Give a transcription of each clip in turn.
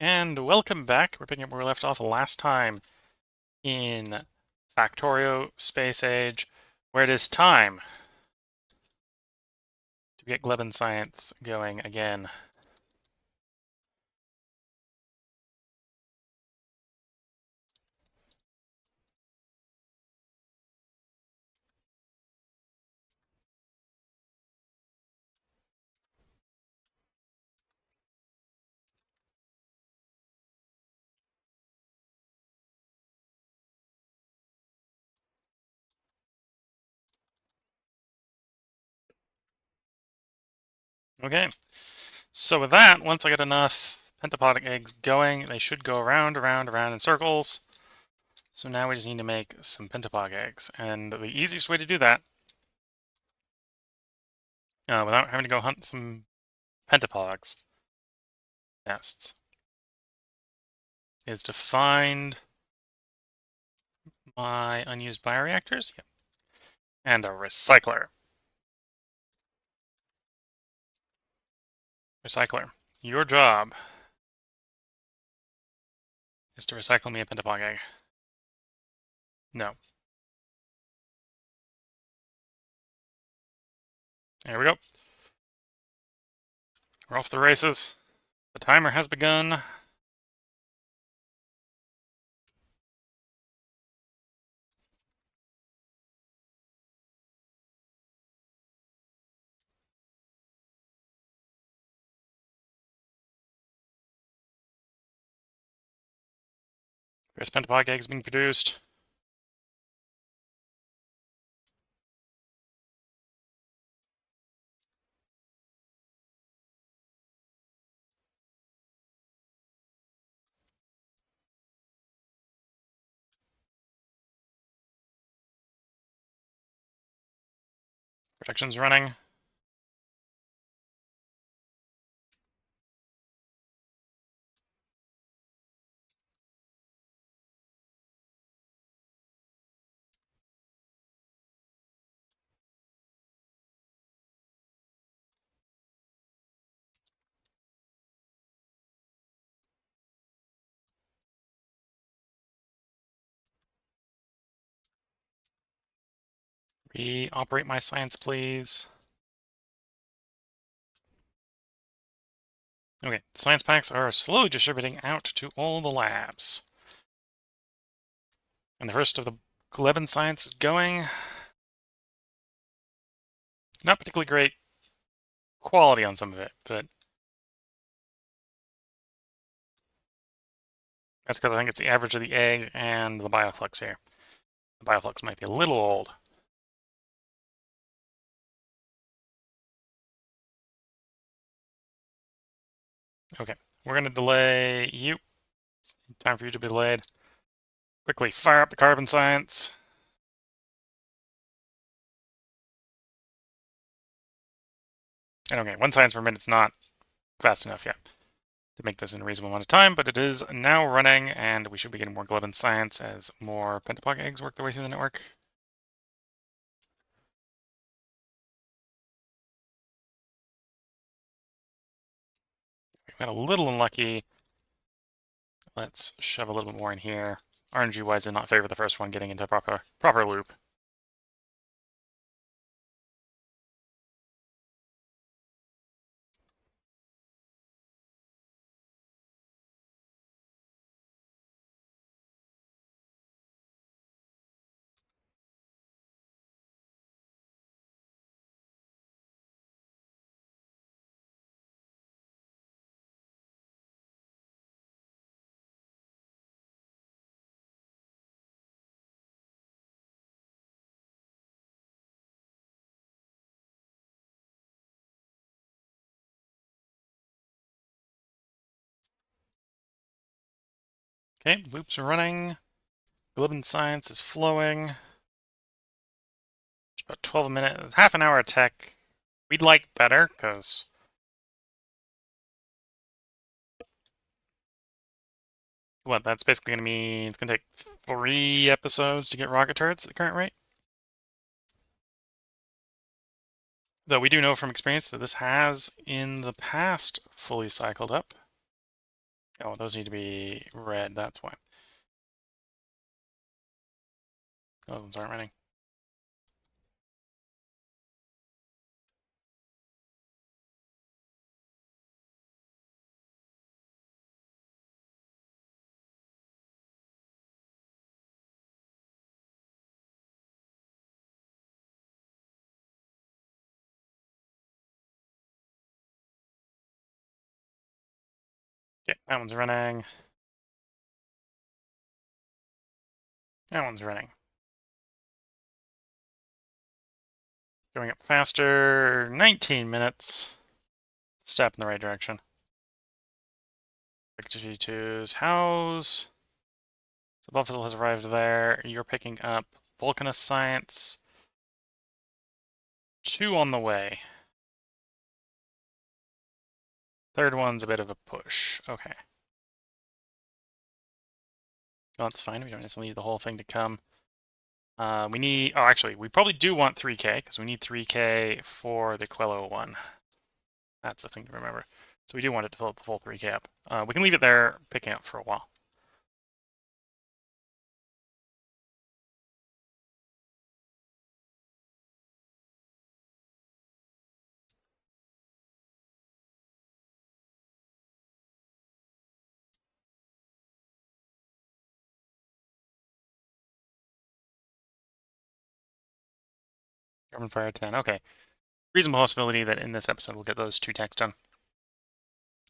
And welcome back. We're picking up where we left off last time in Factorio Space Age, where it is time to get Gleba science going again. Okay, so with that, once I get enough pentapodic eggs going, they should go around, around, around in circles. So now we just need to make some pentapodic eggs. And the easiest way to do that, without having to go hunt some pentapods nests, is to find my unused bioreactors. Yep. And a recycler. Recycler, your job is to recycle me a pentapog egg. No. There we go. We're off the races. The timer has begun. First pentapog eggs being produced. Protection's running. Reoperate my science, please. Okay, science packs are slowly distributing out to all the labs. And the first of the Gleben science is going. Not particularly great quality on some of it, but that's because I think it's the average of the egg and the bioflux here. The bioflux might be a little old. Okay, we're going to delay you. Time for you to be delayed. Quickly fire up the carbon science. And okay, 1 science per minute's not fast enough yet to make this in a reasonable amount of time, but it is now running, and we should be getting more Gleben science as more pentapog eggs work their way through the network. We got a little unlucky. Let's shove a little bit more in here. RNG-wise, did not favor the first one getting into proper loop. Okay, loops are running. Gleben science is flowing. It's about 12 minutes, half an hour of tech. We'd like better, because what, that's basically going to mean it's going to take 3 episodes to get rocket turrets at the current rate. Though we do know from experience that this has, in the past, fully cycled up. Oh, those need to be red, that's why. Those ones aren't running. Okay, that one's running. That one's running. Going up faster, 19 minutes. Step in the right direction. Activity 2's house. So Buffalo has arrived there. You're picking up Volcanist Science. 2 on the way. Third one's a bit of a push. Okay. No, that's fine. We don't necessarily need the whole thing to come. We need... Oh, actually, we probably do want 3K, because we need 3K for the Quello one. That's the thing to remember. So we do want it to fill up the full 3K up. We can leave it there, picking up for a while. Government Fire 10. Okay. Reasonable possibility that in this episode we'll get those 2 techs done.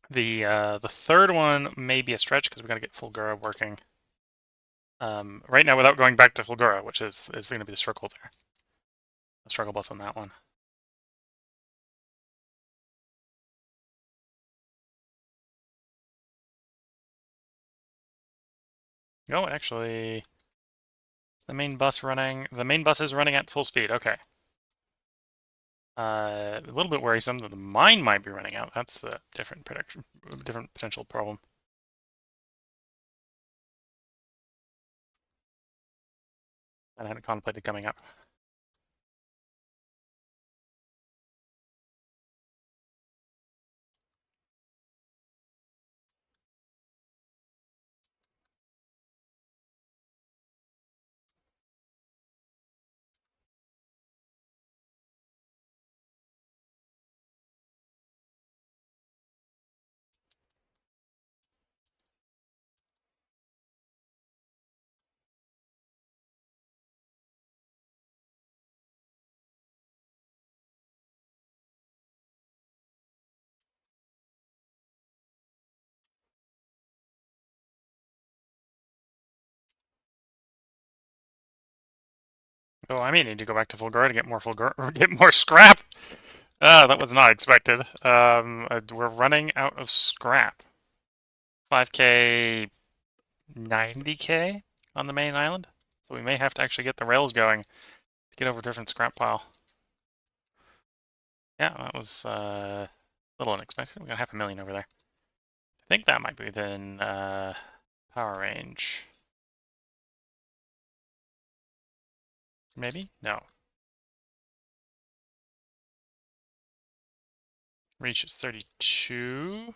The third one may be a stretch because we got to get Fulgura working. Right now without going back to Fulgura, which is going to be the struggle there. The struggle bus on that one. Oh, actually, is the main bus running? The main bus is running at full speed. Okay. A little bit worrisome that the mine might be running out. That's a different potential problem. I hadn't contemplated coming up. Oh, I may need to go back to Fulgura to get more get more scrap. That was not expected. We're running out of scrap. 5K, 90K on the main island. So we may have to actually get the rails going to get over a different scrap pile. Yeah, that was a little unexpected. We got 500,000 over there. I think that might be within power range. Maybe? No. Reach is 32.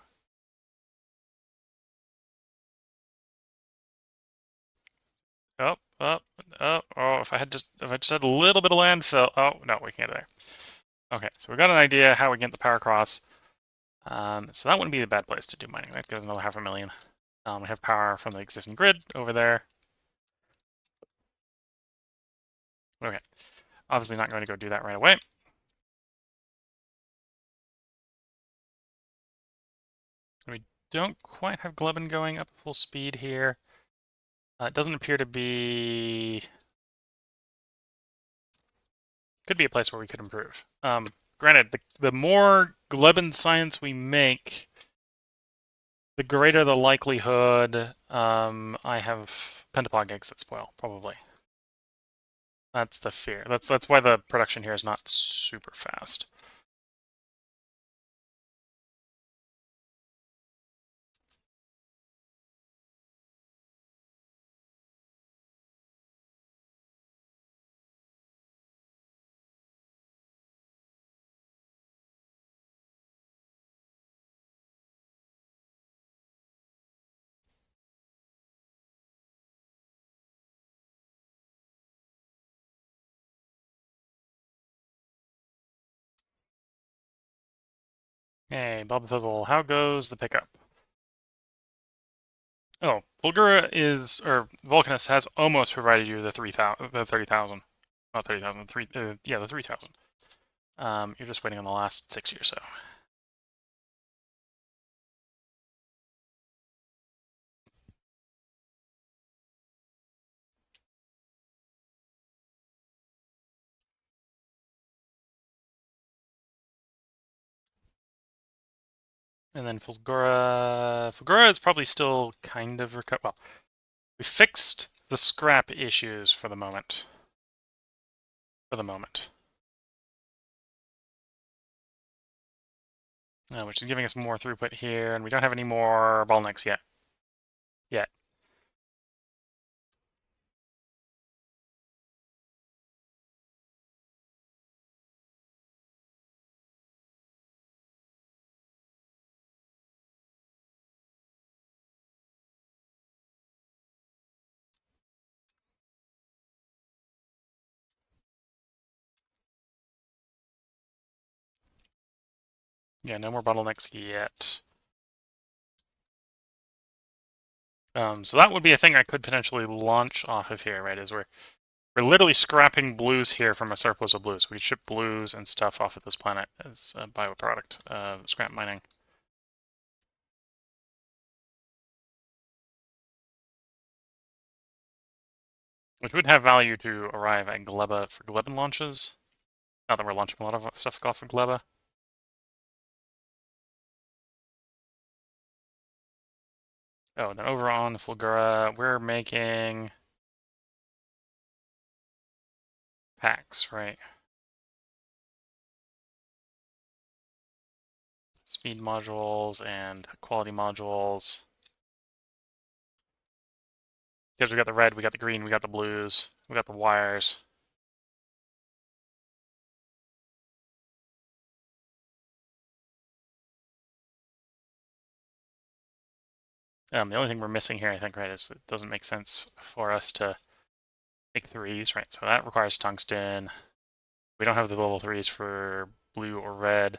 Oh, oh, oh, if I just had a little bit of landfill. Oh, no, we can't do there. Okay, so we got an idea how we get the power across. So that wouldn't be a bad place to do mining. That goes another 500,000. We have power from the existing grid over there. Okay, obviously not going to go do that right away. We don't quite have Gleben going up full speed here. It doesn't appear to be... Could be a place where we could improve. Granted, the more Gleben science we make, the greater the likelihood I have pentapod eggs that spoil, probably. That's the fear. That's why the production here is not super fast. Hey, Bulbafizzle, how goes the pickup? Oh, Volgura is, or Volcanus has almost provided you the 3,000, the 30,000. Not 30,000, yeah, the 3,000. You're just waiting on the last 60 or so. And then Fulgura is probably still kind of well, we fixed the scrap issues for the moment. For the moment. Which is giving us more throughput here, and we don't have any more bottlenecks yet. Yet. Yeah, no more bottlenecks yet. So that would be a thing I could potentially launch off of here, right? Is we're literally scrapping blues here from a surplus of blues. We could ship blues and stuff off of this planet as a bioproduct, scrap mining. Which would have value to arrive at Gleba for Gleban launches. Not that we're launching a lot of stuff off of Gleba. Oh, and then over on Fulgura, we're making packs, right? Speed modules and quality modules. Because we got the red, we got the green, we got the blues, we got the wires. The only thing we're missing here, I think, right, is it doesn't make sense for us to make threes, right? So that requires tungsten. We don't have the level threes for blue or red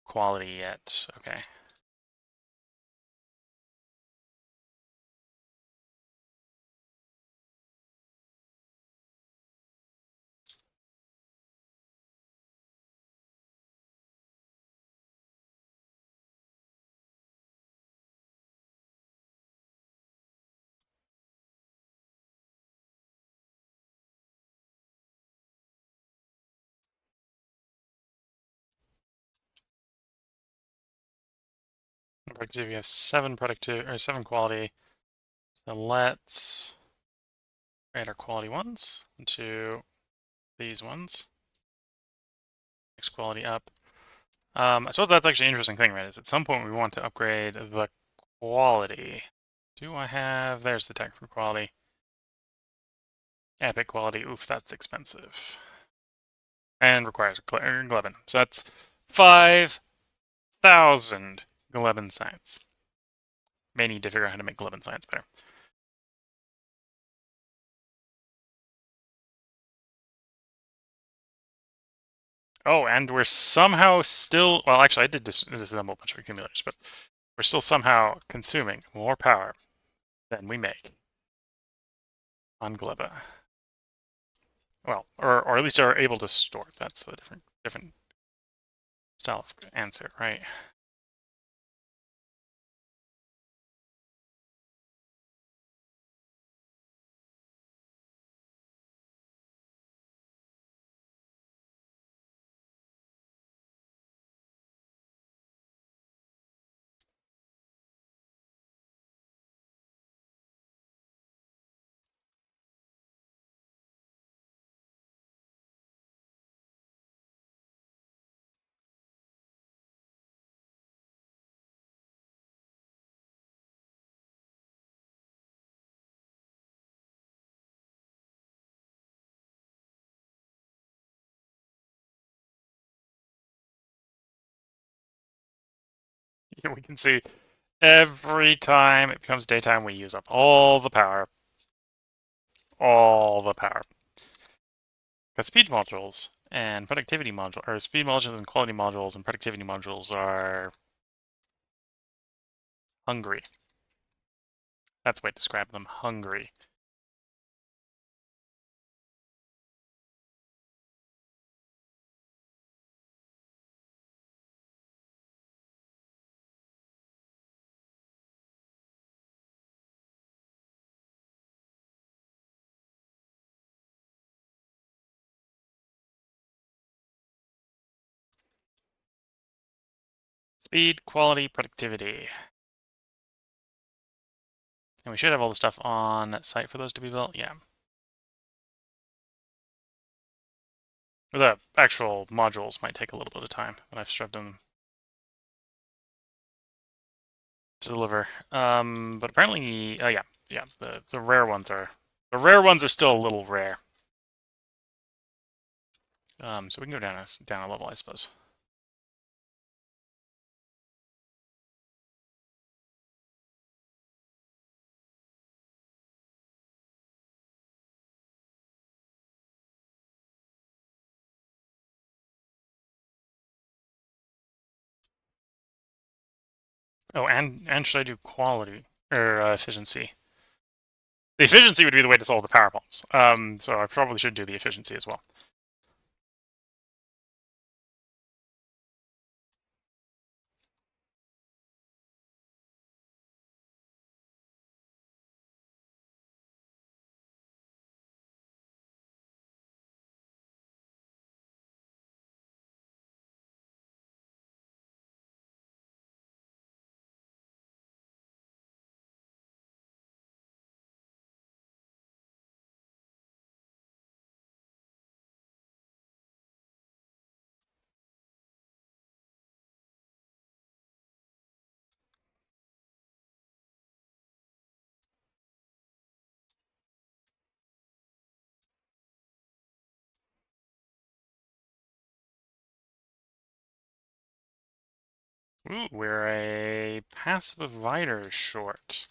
quality yet. Okay. Productivity, we have 7 quality. So let's create our quality ones into these ones. Next quality up. I suppose that's actually an interesting thing, right? Is at some point we want to upgrade the quality. Do I have? There's the tech for quality. Epic quality. Oof, that's expensive. And requires Gleben. So that's 5,000 Gleben science. May need to figure out how to make Gleben science better. Oh, and we're somehow still. Well, actually, I did disassemble a bunch of accumulators, but we're still somehow consuming more power than we make on Gleba. Well, or at least are able to store. That's a different style of answer, right? We can see every time it becomes daytime, we use up all the power. All the power. Because speed modules And productivity module, or speed modules and quality modules and productivity modules are hungry. That's the way to describe them, hungry. Speed, quality, productivity. And we should have all the stuff on site for those to be built, yeah. The actual modules might take a little bit of time, but I've shoved them to deliver. But apparently, yeah, the rare ones are still a little rare. So we can go down a level, I suppose. Oh, and should I do quality or efficiency? The efficiency would be the way to solve the power problems. So I probably should do the efficiency as well. Ooh, we're a passive provider short.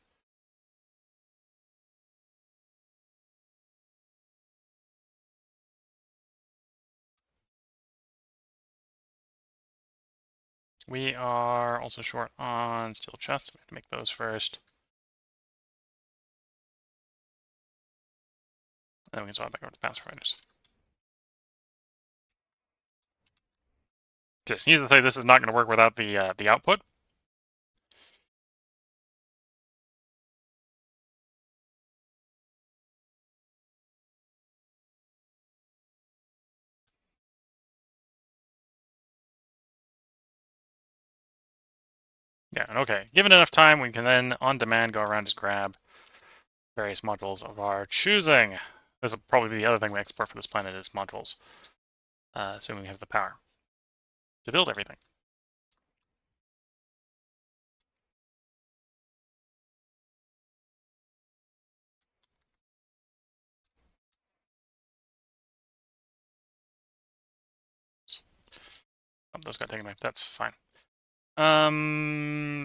We are also short on steel chests. We have to make those first. And then we can swap back over to passive providers. Just needless to say, this is not going to work without the output. Yeah, okay. Given enough time, we can then, on demand, go around and grab various modules of our choosing. This will probably be the other thing we export for this planet is modules, assuming we have the power to build everything. Oh, those got taken away. That's fine.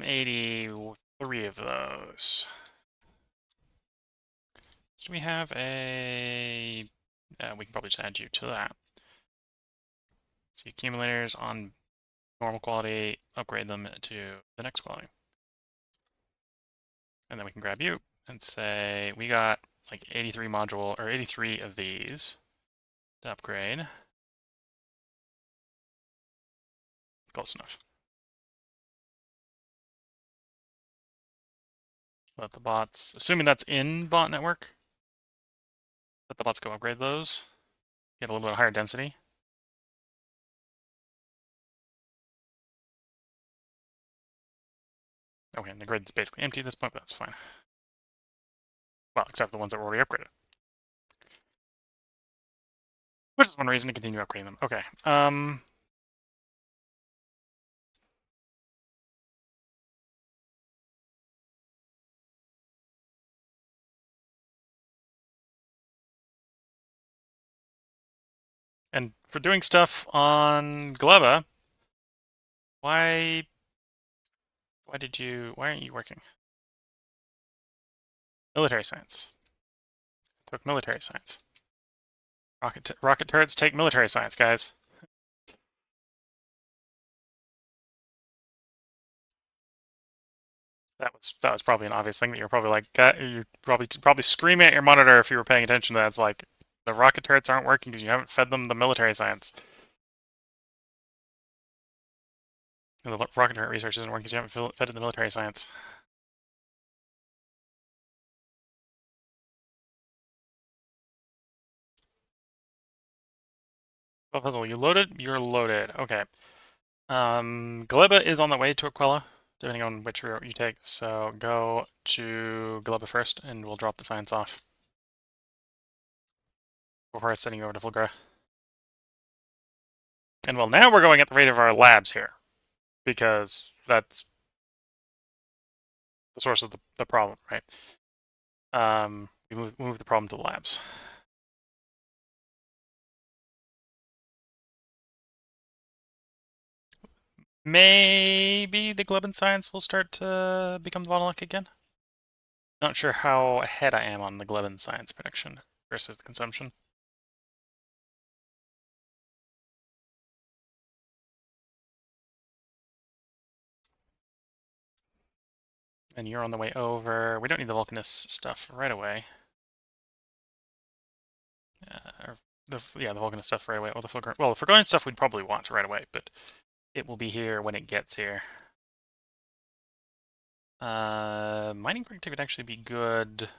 83 of those. So we have a... we can probably just add you to that. Let's see, accumulators on normal quality, upgrade them to the next quality. And then we can grab you and say, we got like 83 module, or 83 of these to upgrade. Close enough. Let the bots, assuming that's in bot network, let the bots go upgrade those. Get a little bit higher density. Okay, and the grid's basically empty at this point, but that's fine. Well, except the ones that were already upgraded. Which is one reason to continue upgrading them. Okay. And for doing stuff on Gleba, why aren't you working? Military science. Took military science. Rocket turrets take military science, guys. That was probably an obvious thing that you're probably like you're probably screaming at your monitor if you were paying attention to that. It's like the rocket turrets aren't working because you haven't fed them the military science. And the rocket turret research isn't working because you haven't fed it the military science. Well, puzzle, you loaded? You're loaded. Okay. Gleba is on the way to Aquila, depending on which route you take. So go to Gleba first, and we'll drop the science off before sending you over to Fulgra. And well, now we're going at the rate of our labs here, because that's the source of the problem, right? We move the problem to the labs. Maybe the Gleban science will start to become the bottleneck again. Not sure how ahead I am on the Gleban science prediction versus the consumption. And you're on the way over. We don't need the Vulcanist stuff right away. The Vulcanist stuff right away. Well, the Fulgurian stuff we'd probably want right away, but it will be here when it gets here. Mining productivity would actually be good.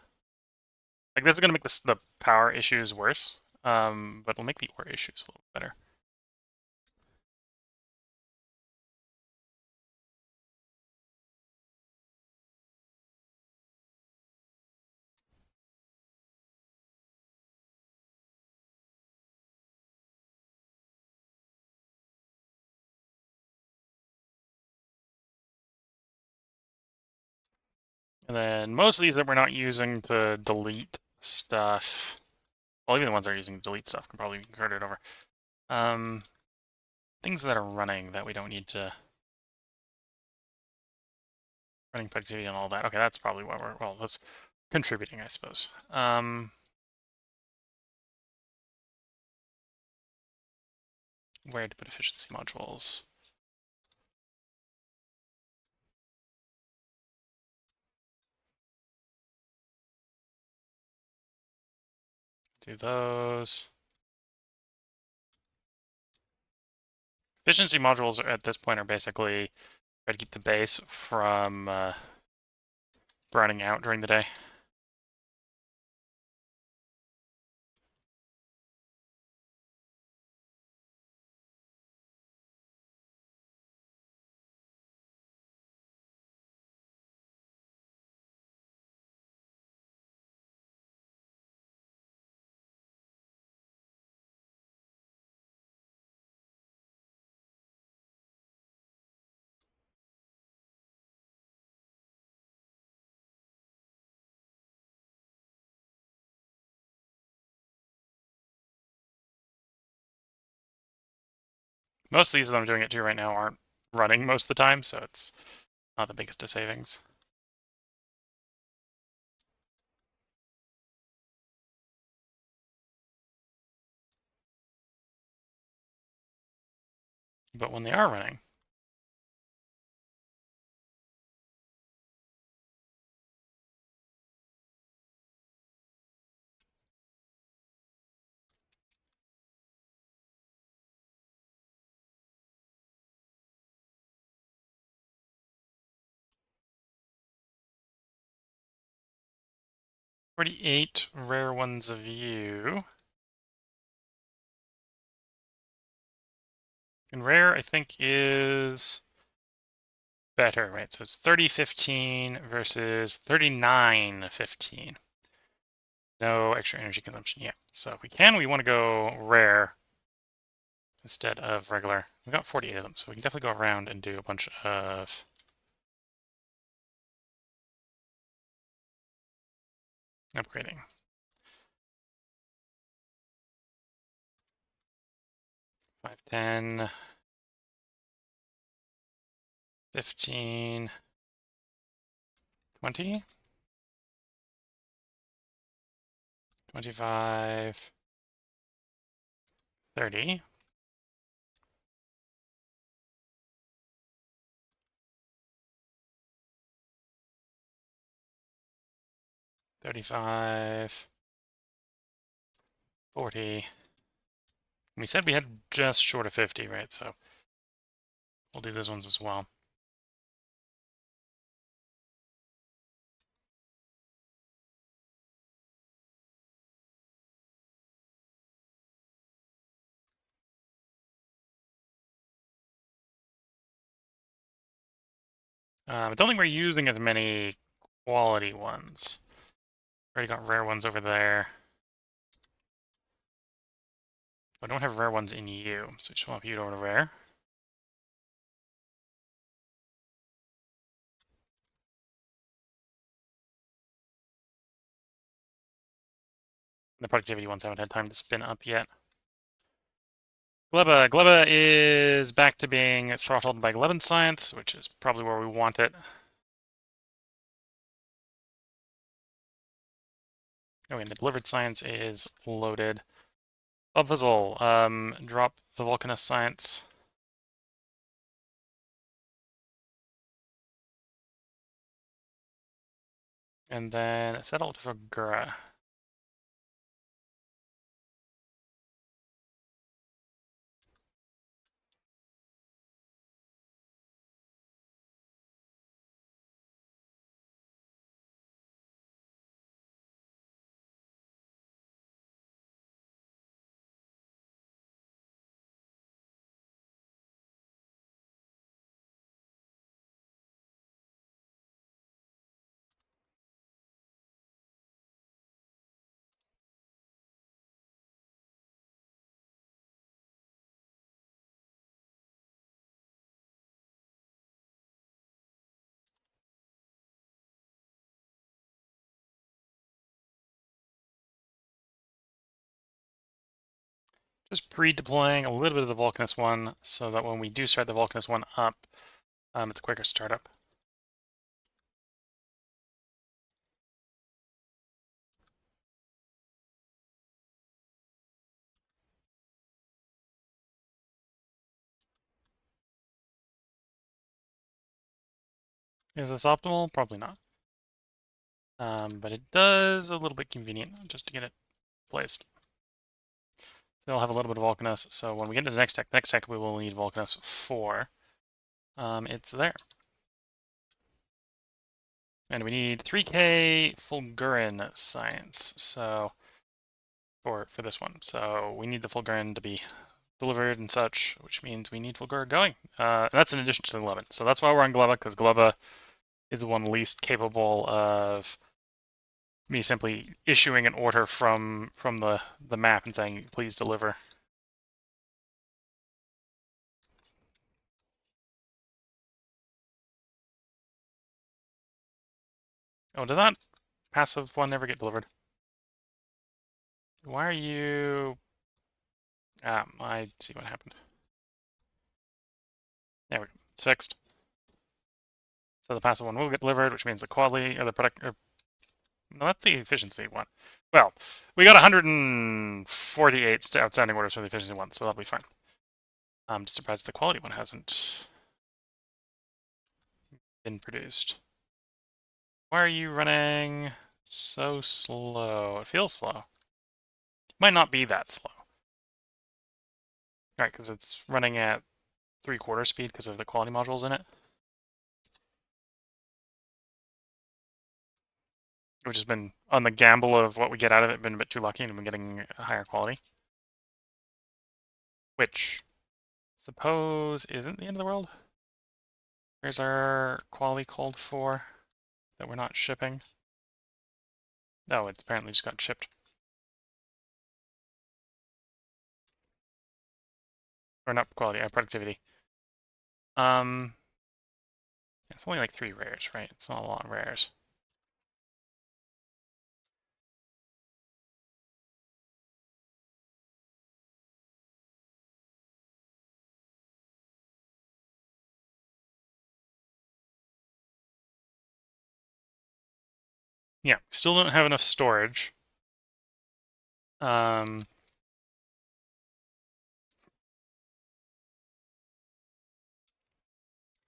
Like, this is going to make the power issues worse, but it'll make the ore issues a little better. And then most of these that we're not using to delete stuff, well, even the ones that are using to delete stuff can probably be converted over. Things that are running that we don't need to... Running productivity and all that. Okay, that's probably what we're... Well, that's contributing, I suppose. Where to put efficiency modules? Do those. Efficiency modules at this point are basically try to keep the base from burning out during the day. Most of these that I'm doing it to right now aren't running most of the time, so it's not the biggest of savings. But when they are running, $48 rare ones of you. And rare, I think, is better, right? So it's 3015 versus 3915. No extra energy consumption yet. So if we can, we want to go rare instead of regular. We've got 48 of them, so we can definitely go around and do a bunch of upgrading. 5, 10, 15, 20, 25, 30. 35. 40. We said we had just short of 50, right? So we'll do those ones as well. I don't think we're using as many quality ones. Already got rare ones over there. I don't have rare ones in you, so I swap you over to rare. The productivity ones haven't had time to spin up yet. Gleba. Gleba is back to being throttled by Gleban Science, which is probably where we want it. Oh, and the delivered science is loaded. Fizzle. Drop the Volcanist Science. And then settle for Gura. Just pre-deploying a little bit of the Vulcanus one so that when we do start the Vulcanus one up, it's a quicker startup. Is this optimal? Probably not. But it does a little bit convenient just to get it placed. So they'll have a little bit of Vulcanus, so when we get to the next tech we will need Vulcanus 4. It's there. And we need 3K Fulgurin Science, so for this one. So we need the Fulgurin to be delivered and such, which means we need Fulgur going. That's in addition to the Gleba. So that's why we're on Gleba, because Gleba is the one least capable of me simply issuing an order from the map and saying, please deliver. Oh, did that passive one never get delivered? Why are you... I see what happened. There we go. It's fixed. So the passive one will get delivered, which means the quality or the product... no, that's the efficiency one. Well, we got 148 outstanding orders for the efficiency one, so that'll be fine. I'm just surprised the quality one hasn't been produced. Why are you running so slow? It feels slow. It might not be that slow. Right, because it's running at 3/4 speed because of the quality modules in it. Which has been, on the gamble of what we get out of it, been a bit too lucky and been getting a higher quality. Which, suppose, isn't the end of the world? Where's our quality called for that we're not shipping? Oh, it apparently just got shipped. Or not quality, productivity. It's only like 3 rares, right? It's not a lot of rares. Yeah, still don't have enough storage.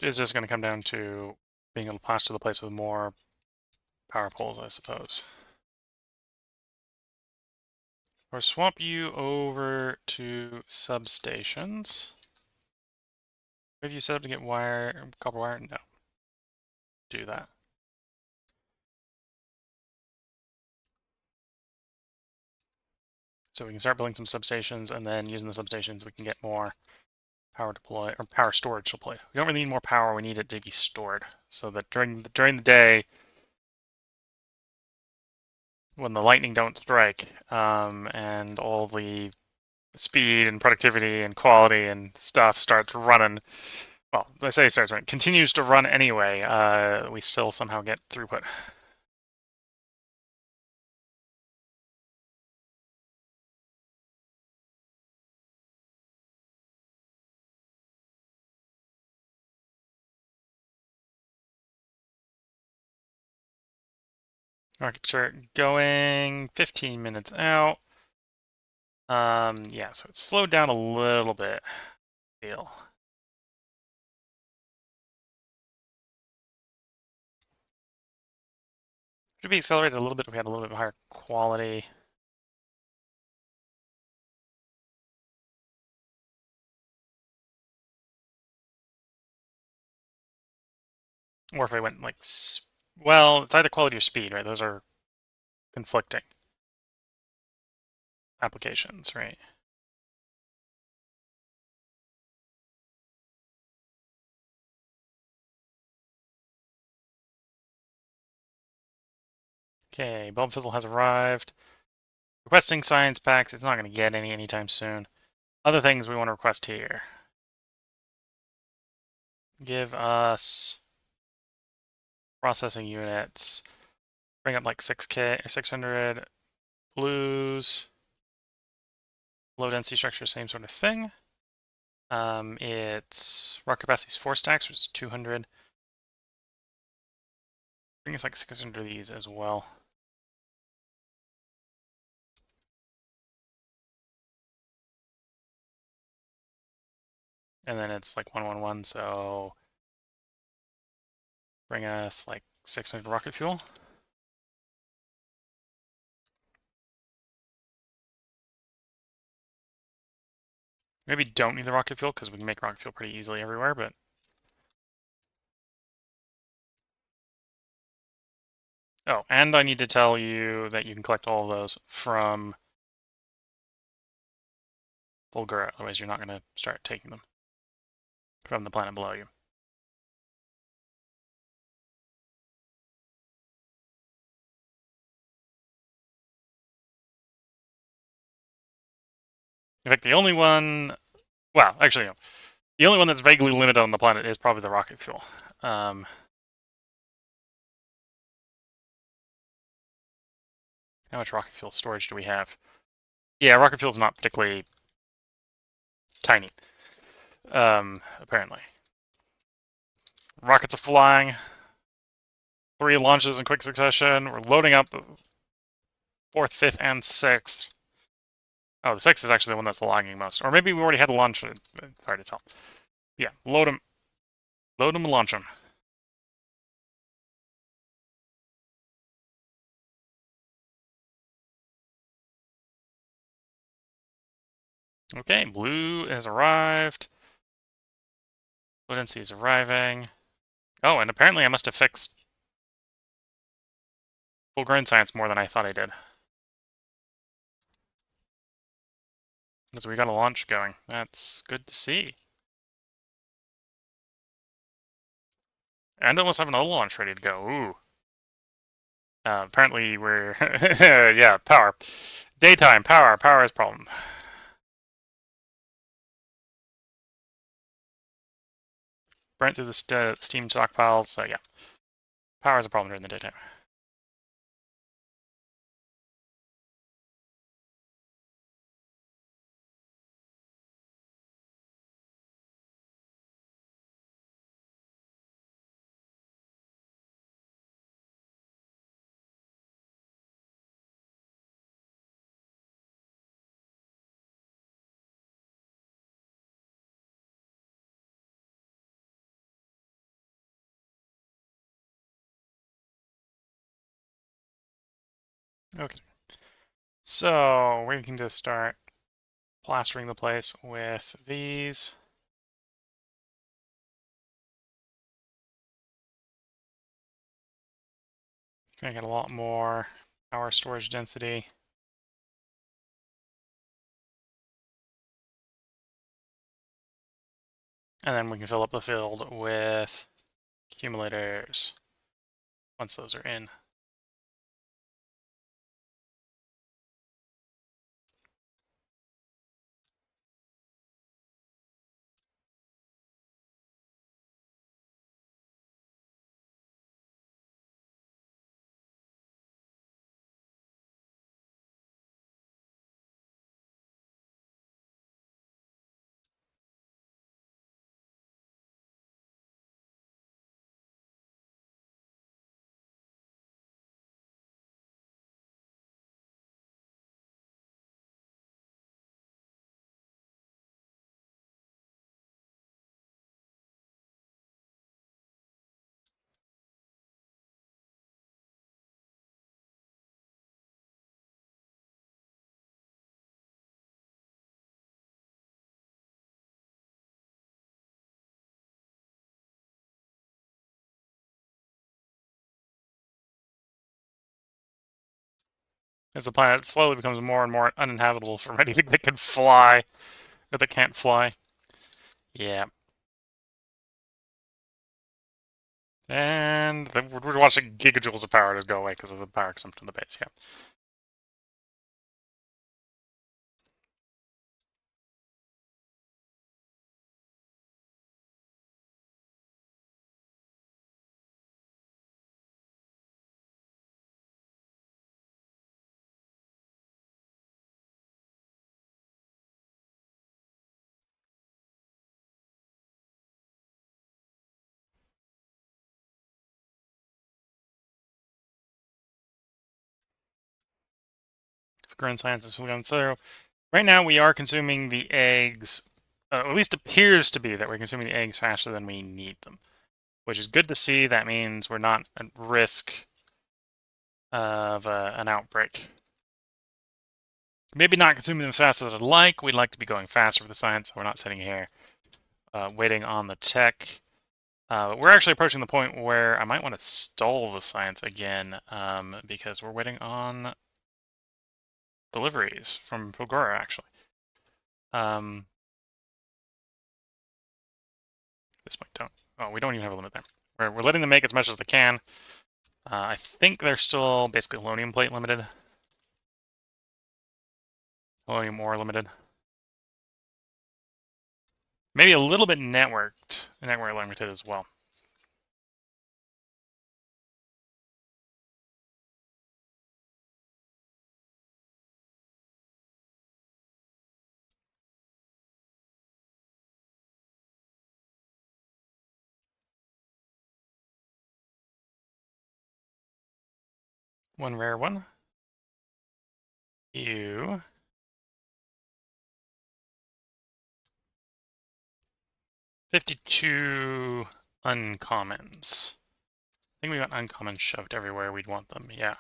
is just going to come down to being able to plaster the place with more power poles, I suppose. Or swap you over to substations. Have you set up to get wire, copper wire? No. Do that. So we can start building some substations, and then using the substations, we can get more power deploy or power storage deploy. We don't really need more power; we need it to be stored, so that during the day, when the lightning don't strike, and all the speed and productivity and quality and stuff starts running. Well, I say starts running, continues to run anyway. We still somehow get throughput. Market chart going 15 minutes out. Yeah, so it's slowed down a little bit. Feel. Should be accelerated a little bit if we had a little bit higher quality. Or if I went like, well, it's either quality or speed, right? Those are conflicting applications, right? Okay, Bulb Fizzle has arrived. Requesting science packs. It's not going to get any anytime soon. Other things we want to request here. Give us processing units. Bring up like 6K, 600 blues. Low density structure, same sort of thing. Its rock capacity is 4 stacks, which is 200. Bring us like 600 of these as well. And then it's like 111, so bring us like 600 rocket fuel. Maybe don't need the rocket fuel because we can make rocket fuel pretty easily everywhere, but oh, and I need to tell you that you can collect all of those from Volgura, otherwise you're not going to start taking them from the planet below you. In fact, the only one, well, actually, no. The only one that's vaguely limited on the planet is probably the rocket fuel. How much rocket fuel storage do we have? Yeah, rocket fuel is not particularly tiny, apparently. Rockets are flying. 3 launches in quick succession. We're loading up 4th, 5th, and 6th. Oh, the 6th is actually the one that's lagging most. Or maybe we already had a launch. It's hard to tell. Yeah, load them. Load them and launch them. Okay, blue has arrived. Low density is arriving. Oh, and apparently I must have fixed full grain science more than I thought I did. Because we got a launch going. That's good to see. And almost have another launch ready to go. Ooh. Apparently we're... yeah, power. Daytime, power. Power is a problem. Burnt through the steam stockpiles, so yeah. Power is a problem during the daytime. Okay. So we can just start plastering the place with these. Gonna get a lot more power storage density. And then we can fill up the field with accumulators once those are in. As the planet slowly becomes more and more uninhabitable from anything that can fly or that can't fly. Yeah. And we're watching gigajoules of power just go away because of the power consumption of the base. Yeah. Grown science is fully on. So right now we are consuming the eggs, at least appears to be that we're consuming the eggs faster than we need them, which is good to see. That means we're not at risk of an outbreak. Maybe not consuming them as fast as I'd like. We'd like to be going faster with the science, so we're not sitting here waiting on the tech. We're actually approaching the point where I might want to stall the science again because we're waiting on deliveries from Fulgora, actually. Um, this might don't. Oh, we don't even have a limit there. We're letting them make as much as they can. I think they're still basically aluminum plate limited. Aluminum ore limited. Maybe a little bit network limited as well. One rare one. You. 52 uncommons. I think we got uncommons shoved everywhere we'd want them, yeah.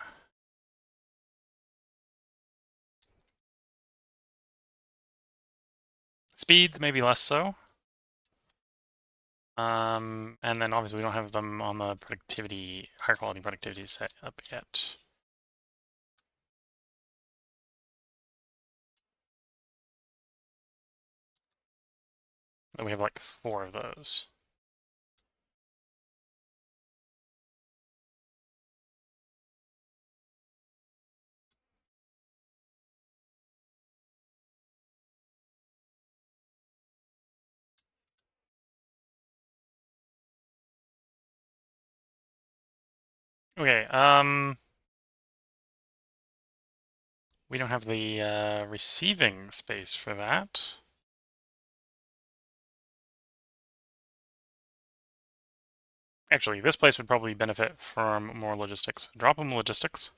Speeds, maybe less so. And then obviously we don't have them on the productivity, higher quality productivity set up yet. We have like 4 of those. Okay, we don't have the receiving space for that. Actually, this place would probably benefit from more logistics. Drop them logistics.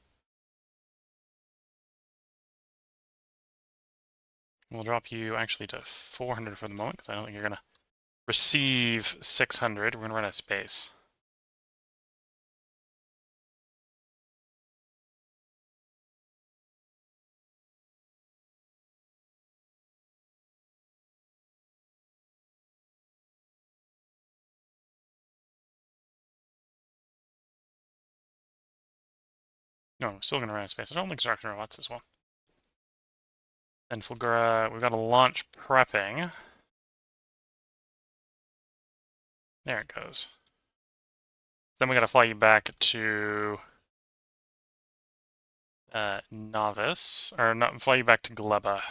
We'll drop you actually to 400 for the moment, because I don't think you're going to receive 600. We're going to run out of space. No, still gonna run out of space. I don't think construction robots as well. Then Fulgura, we've got a launch prepping. There it goes. Then we gotta fly you back to Novice, or not, fly you back to Gleba as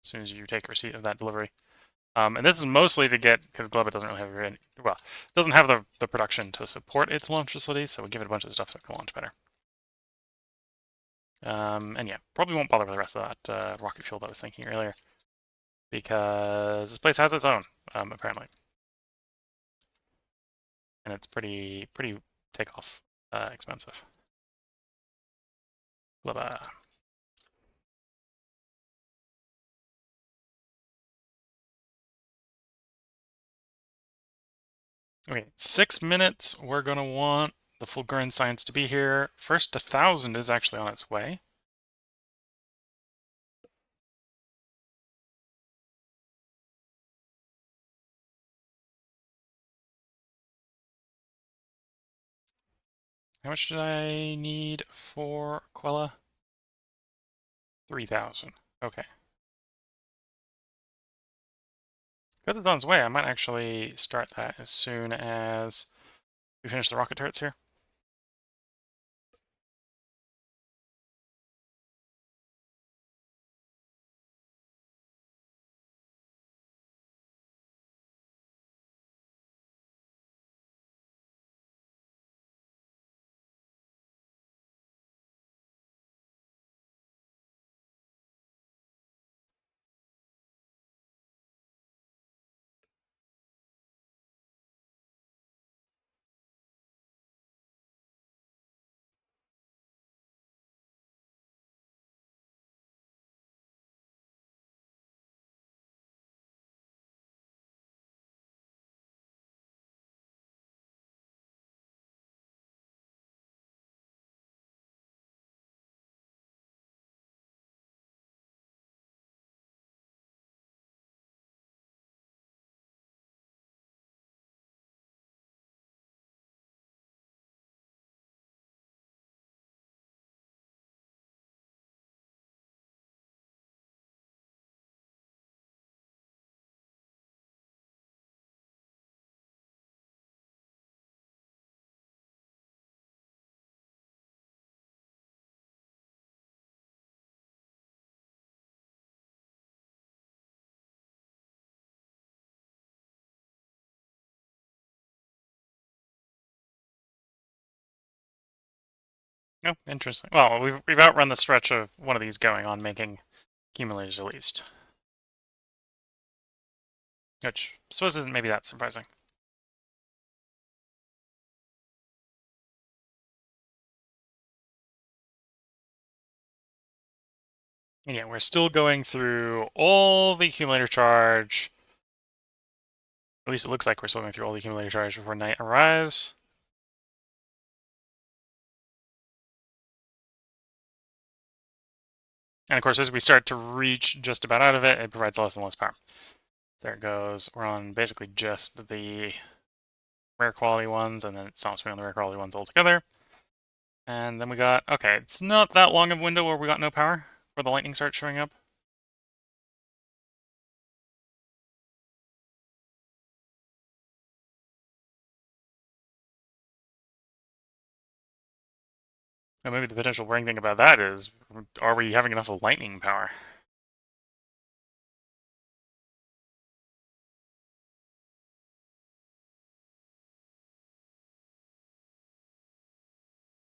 soon as you take receipt of that delivery. And this is mostly to get, because Gleba doesn't really have well, it doesn't have the production to support its launch facility, so we give it a bunch of stuff that can launch better. And yeah, probably won't bother with the rest of that rocket fuel that I was thinking earlier, because this place has its own, apparently. And it's pretty takeoff expensive. Gleba. Okay, 6 minutes. We're gonna want the Fulguran science to be here. First 1,000 is actually on its way. How much did I need for Quella? 3,000. Okay. Because it's on its way, I might actually start that as soon as we finish the rocket turrets here. Oh, interesting. Well, we've outrun the stretch of one of these going on making accumulators at least. Which I suppose isn't maybe that surprising. And yeah, we're still going through all the accumulator charge. At least it looks like we're still going through all the accumulator charge before night arrives. And of course, as we start to reach just about out of it, it provides less and less power. There it goes. We're on basically just the rare quality ones, and then it stops me on the rare quality ones altogether. And then we got, okay, it's not that long of a window where we got no power, where the lightning starts showing up. And maybe the potential worrying thing about that is, are we having enough of lightning power?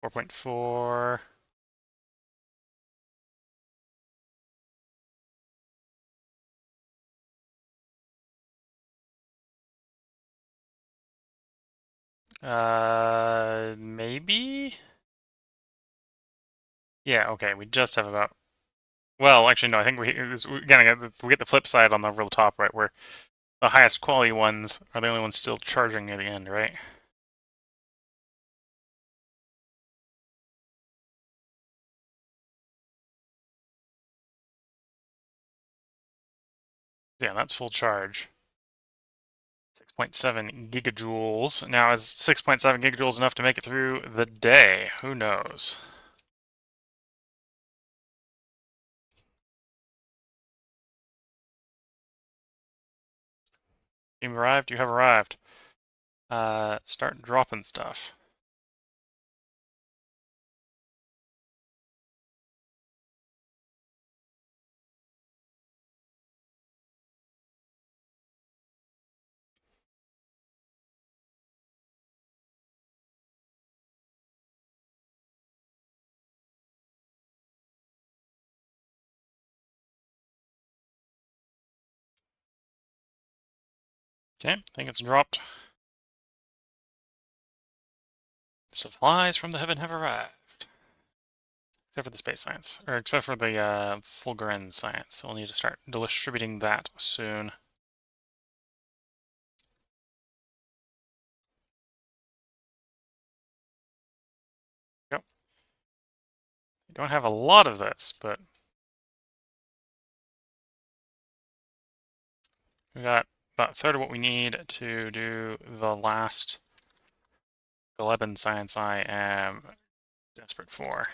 Four 4.4. Maybe? Yeah, okay, we just have about... Well, actually, no, I think again, we get the flip side on the real top, right, where the highest quality ones are the only ones still charging near the end, right? Yeah, that's full charge. 6.7 gigajoules. Now, is 6.7 gigajoules enough to make it through the day? Who knows? You arrived? You have arrived. Start dropping stuff. Okay, I think it's dropped. Supplies from the heaven have arrived. Except for the space science, or except for the Fulgurine science. So we'll need to start distributing that soon. Yep. We don't have a lot of this, but we got about a third of what we need to do the last Gleba science I am desperate for.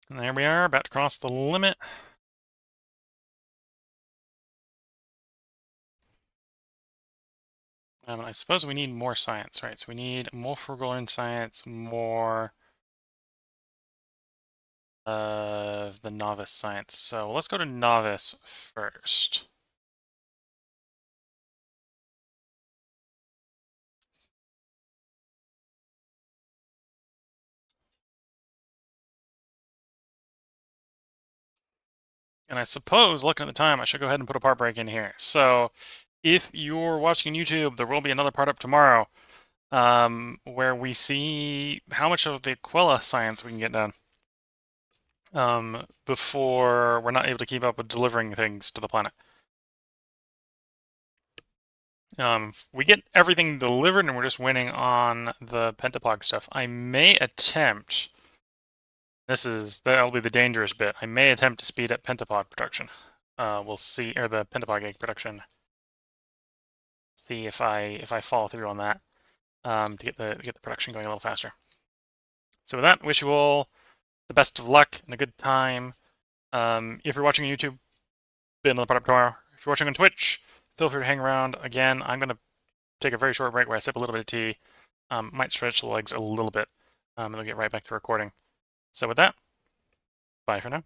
And there we are, about to cross the limit. I suppose we need more science, right? So we need more Fulgurine science, more of the novice science. So let's go to novice first. And I suppose, looking at the time, I should go ahead and put a part break in here. So if you're watching YouTube, there will be another part up tomorrow where we see how much of the Aquila science we can get done before we're not able to keep up with delivering things to the planet. We get everything delivered and we're just waiting on the pentapog stuff. I may attempt, that'll be the dangerous bit. I may attempt to speed up pentapod production. We'll see, or the pentapog egg production. See if I follow through on that to get the production going a little faster. So with that, wish you all the best of luck and a good time. If you're watching on YouTube, be another part up tomorrow. If you're watching on Twitch, feel free to hang around. Again, I'm gonna take a very short break where I sip a little bit of tea. Might stretch the legs a little bit, and then get right back to recording. So with that, bye for now.